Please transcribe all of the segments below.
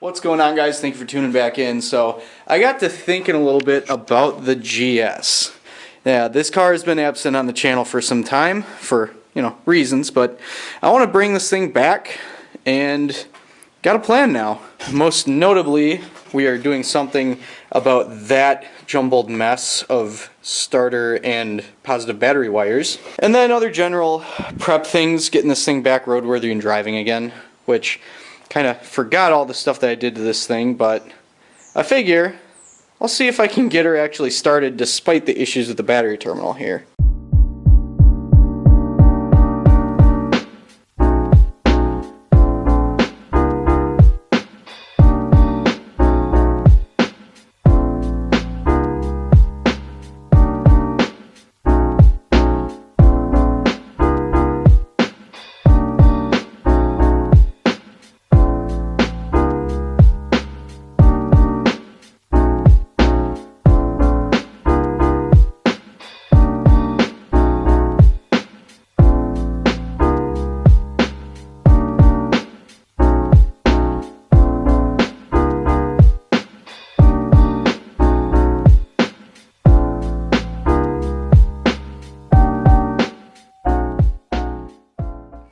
What's going on, guys? Thank you for tuning back in. So I got to thinking a little bit about the GS. Yeah, this car has been absent on the channel for some time for, reasons, but I want to bring this thing back and got a plan now. Most notably, we are doing something about that jumbled mess of starter and positive battery wires. And then other general prep things, getting this thing back roadworthy and driving again, which kind of forgot all the stuff that I did to this thing, but I figure I'll see if I can get her actually started despite the issues with the battery terminal here.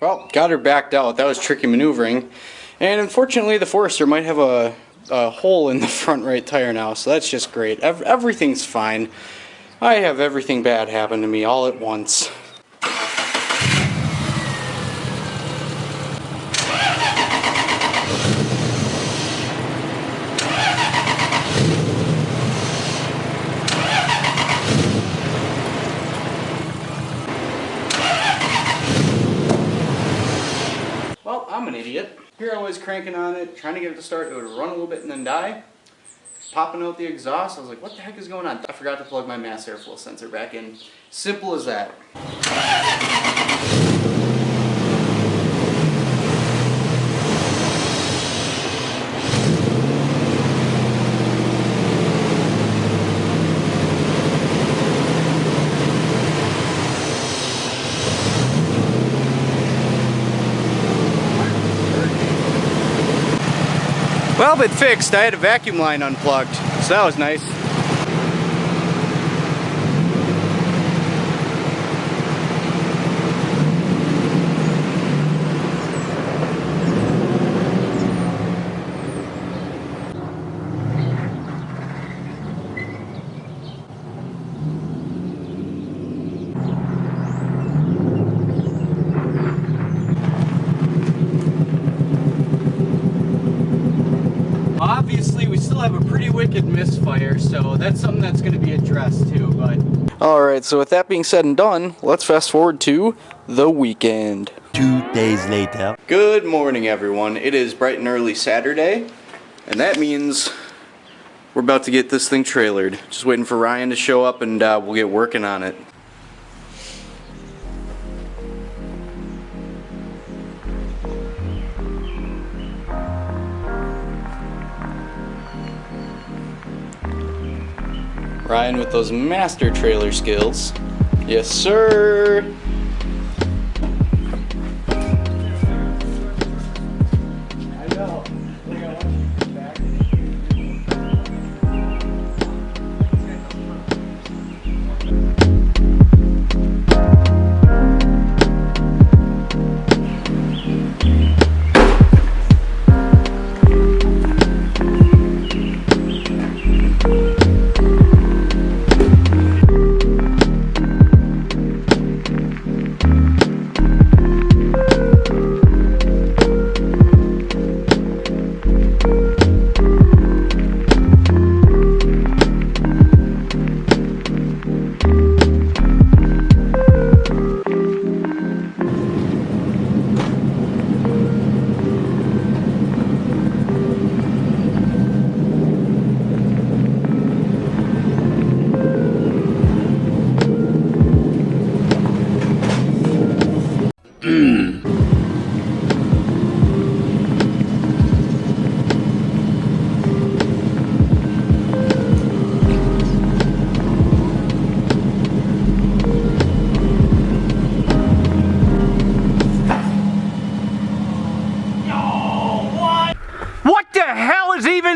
Well, got her backed out. That was tricky maneuvering. And unfortunately, the Forester might have a hole in the front right tire now, so that's just great. Everything's fine. I have everything bad happen to me all at once. Well, I'm an idiot. Here I was cranking on it, trying to get it to start. It would run a little bit and then die. Popping out the exhaust. I was like, what the heck is going on? I forgot to plug my mass airflow sensor back in. Simple as that. Well, it fixed. I had a vacuum line unplugged, so that was nice. Obviously, we still have a pretty wicked misfire, so that's something that's going to be addressed too. But alright, so with that being said and done, let's fast forward to the weekend. 2 days later. Good morning, everyone. It is bright and early Saturday, and that means we're about to get this thing trailered. Just waiting for Ryan to show up, and we'll get working on it. Ryan with those master trailer skills. Yes, sir. I know.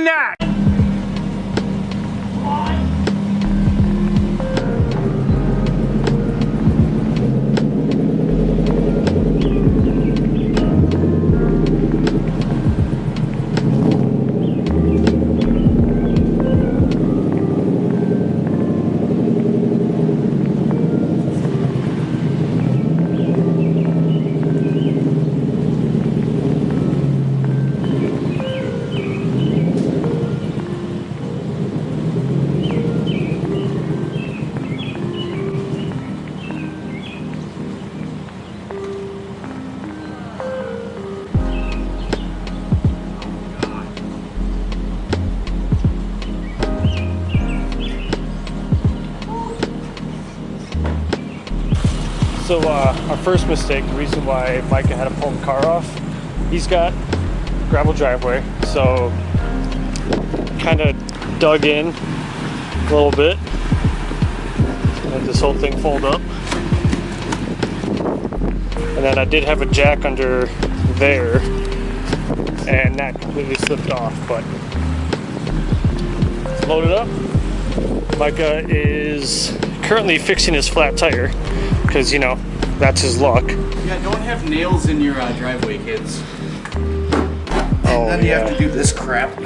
that! So our first mistake, the reason why Micah had to pull the car off, he's got gravel driveway, so kind of dug in a little bit, let this whole thing fold up, and then I did have a jack under there, and that completely slipped off, but it's loaded up. Micah is currently fixing his flat tire, because, you know, that's his luck. Yeah, don't have nails in your driveway, kids. Oh, Then you have to do this crap. I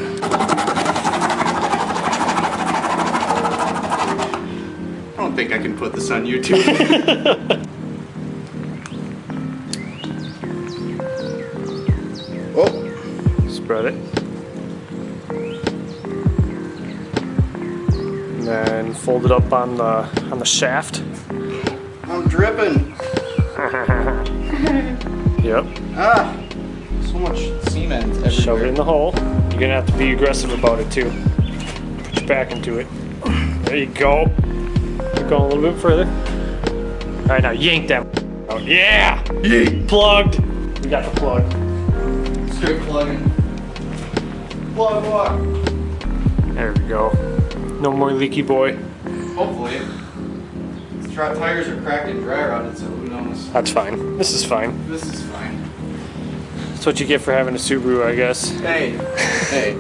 don't think I can put this on YouTube. Oh, Spread it. And then fold it up on the shaft. I'm dripping. Yep. Ah, so much cement everywhere. Shove it in the hole. You're gonna have to be aggressive about it too. Put your back into it. There you go. Keep going a little bit further. All right, now yank that out. Yeah. Yeet. Plugged. We got the plug. Straight plugging. Plug what? There we go. No more leaky boy. Hopefully. Tires are cracked and dry rotted, so who knows? That's fine. This is fine. This is fine. That's what you get for having a Subaru, I guess. Hey, hey.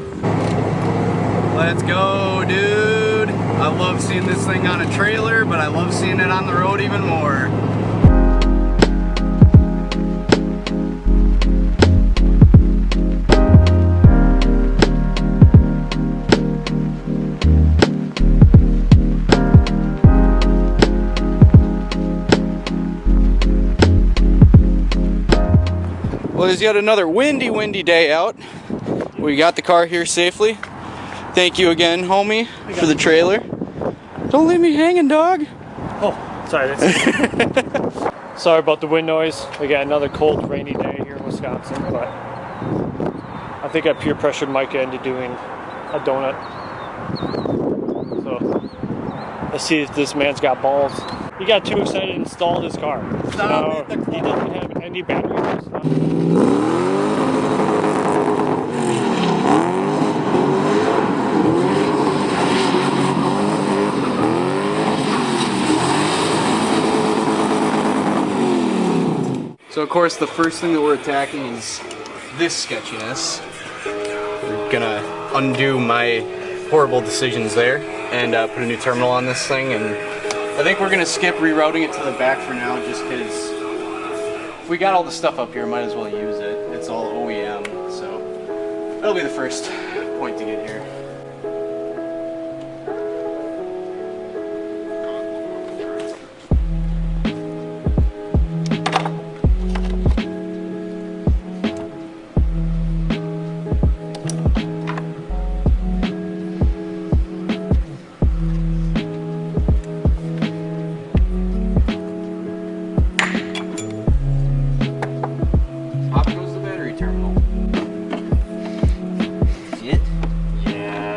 Let's go, dude. I love seeing this thing on a trailer, but I love seeing it on the road even more. Well, it's yet another windy day out. We got the car here safely. Thank you again, homie, for the trailer. Don't leave me hanging, dog. Oh, sorry. Sorry about the wind noise. We got another cold, rainy day here in Wisconsin, but I think I peer pressured Micah into doing a donut. So let's see if this man's got balls. He got too excited to install his car. Now he doesn't have any batteries. So of course the first thing that we're attacking is this sketchiness. We're gonna undo my horrible decisions there and put a new terminal on this thing, and I think we're gonna skip rerouting it to the back for now, just because if we got all the stuff up here, might as well use it. It's all OEM, so that'll be the first point to get here. Pop goes the battery terminal. See it? Yeah.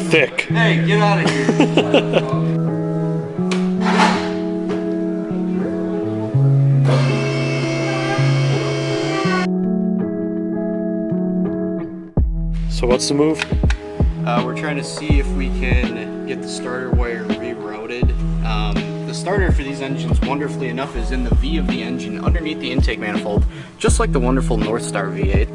thick. Hey, get out of here. So what's the move? We're trying to see if we can get the starter wire rerouted. The starter for these engines, wonderfully enough, is in the V of the engine underneath the intake manifold, just like the wonderful Northstar V8.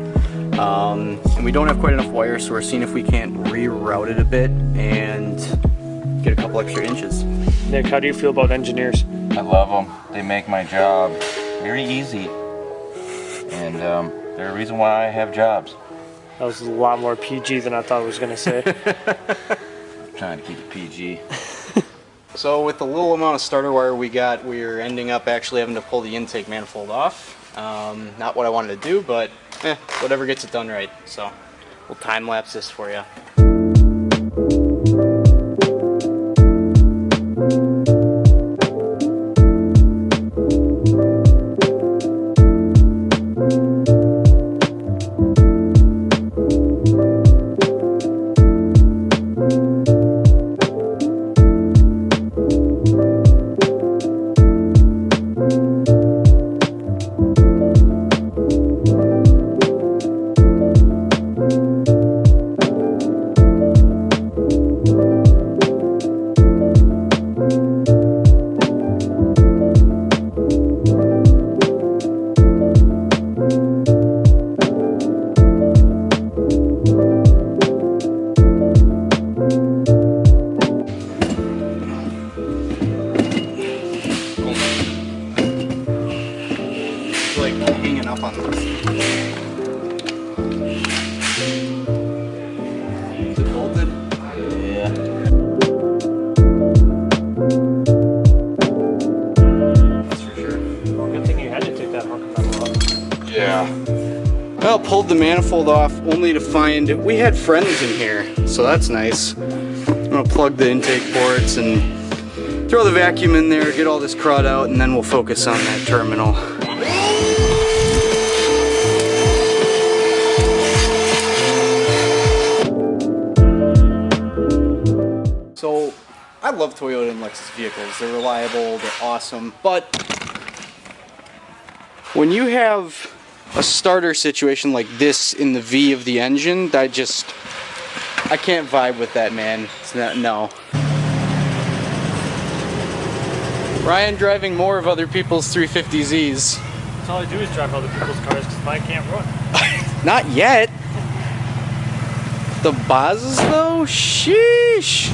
And we don't have quite enough wire, so we're seeing if we can't reroute it a bit and get a couple extra inches. Nick, how do you feel about engineers? I love them. They make my job very easy. And they're the reason why I have jobs. That was a lot more PG than I thought I was going to say. I'm trying to keep it PG. So with the little amount of starter wire we got, we're ending up actually having to pull the intake manifold off. Not what I wanted to do, but whatever gets it done right. So we'll time lapse this for you. Like hanging up on this. Is it bolted? Yeah. That's for sure. Good thing you had to take that hunk of metal off. Yeah. Well, pulled the manifold off only to find we had friends in here, so that's nice. I'm gonna plug the intake ports and throw the vacuum in there, get all this crud out, and then we'll focus on that terminal. So, I love Toyota and Lexus vehicles. They're reliable, they're awesome, but when you have a starter situation like this in the V of the engine, I can't vibe with that, man. It's not, no. Ryan driving more of other people's 350Zs. That's all I do is drive other people's cars because mine can't run. Not yet. The Bazes though? Sheesh.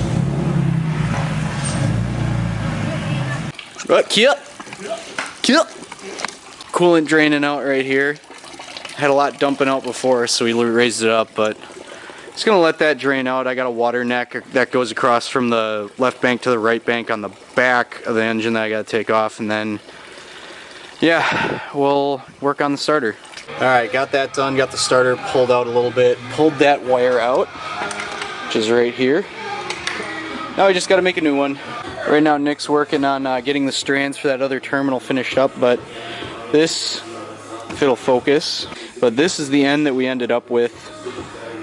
Right, kill. Coolant draining out right here. Had a lot dumping out before, so we raised it up, but just gonna let that drain out. I got a water neck that goes across from the left bank to the right bank on the back of the engine that I gotta take off, and then yeah, we'll work on the starter. Alright, got that done, got the starter pulled out a little bit, pulled that wire out, which is right here. Now we just gotta make a new one. Right now Nick's working on getting the strands for that other terminal finished up, but this, if it'll focus, but this is the end that we ended up with.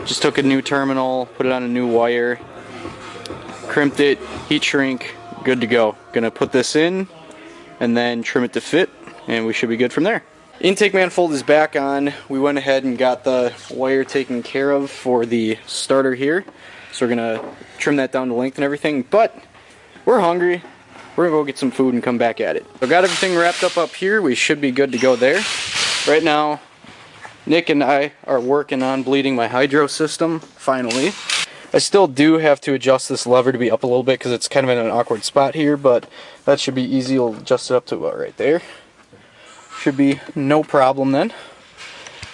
Just took a new terminal, put it on a new wire, crimped it, heat shrink, good to go. Gonna put this in and then trim it to fit, and we should be good from there. Intake manifold is back on. We went ahead and got the wire taken care of for the starter here. So we're gonna trim that down to length and everything, but we're hungry. We're gonna go get some food and come back at it. So got everything wrapped up here. We should be good to go there. Right now, Nick and I are working on bleeding my hydro system, finally. I still do have to adjust this lever to be up a little bit because it's kind of in an awkward spot here, but that should be easy. We'll adjust it up to about right there. Should be no problem then.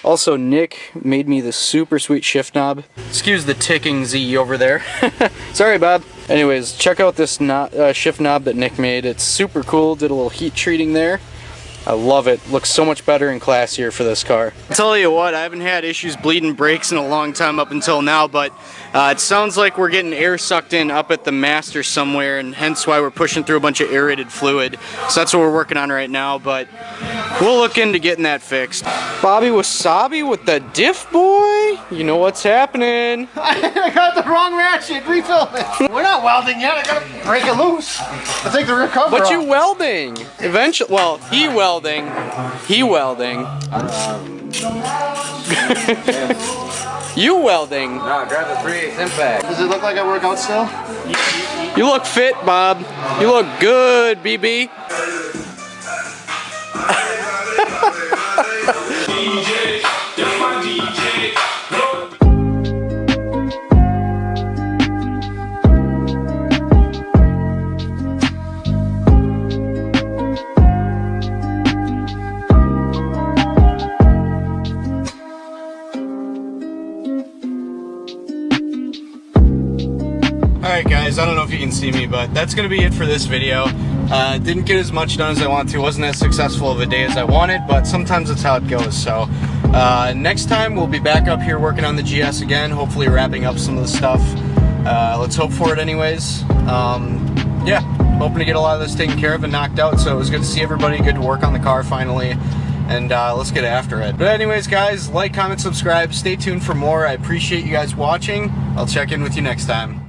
Also, Nick made me this super sweet shift knob. Excuse the ticking Z over there. Sorry, Bob. Anyways, check out this shift knob that Nick made. It's super cool. Did a little heat treating there. I love it. Looks so much better and classier for this car. I'll tell you what, I haven't had issues bleeding brakes in a long time up until now, but it sounds like we're getting air sucked in up at the master somewhere, and hence why we're pushing through a bunch of aerated fluid. So that's what we're working on right now, but we'll look into getting that fixed. Bobby Wasabi with the diff boy. You know what's happening. I got the wrong ratchet. Refill it. We're not welding yet. I gotta break it loose. I take the rear cover But off. you welding. Eventually, well, he welding. He welding. You welding. No, grab the 3/8 impact. Does it look like I work out still? You look fit, Bob. You look good, BB. Alright guys, I don't know if you can see me, but that's going to be it for this video. Didn't get as much done as I wanted to, wasn't as successful of a day as I wanted, but sometimes that's how it goes. So next time we'll be back up here working on the GS again, hopefully wrapping up some of the stuff. Let's hope for it anyways. Yeah, hoping to get a lot of this taken care of and knocked out, so it was good to see everybody, good to work on the car finally. And let's get after it. But anyways guys, like, comment, subscribe, stay tuned for more. I appreciate you guys watching. I'll check in with you next time.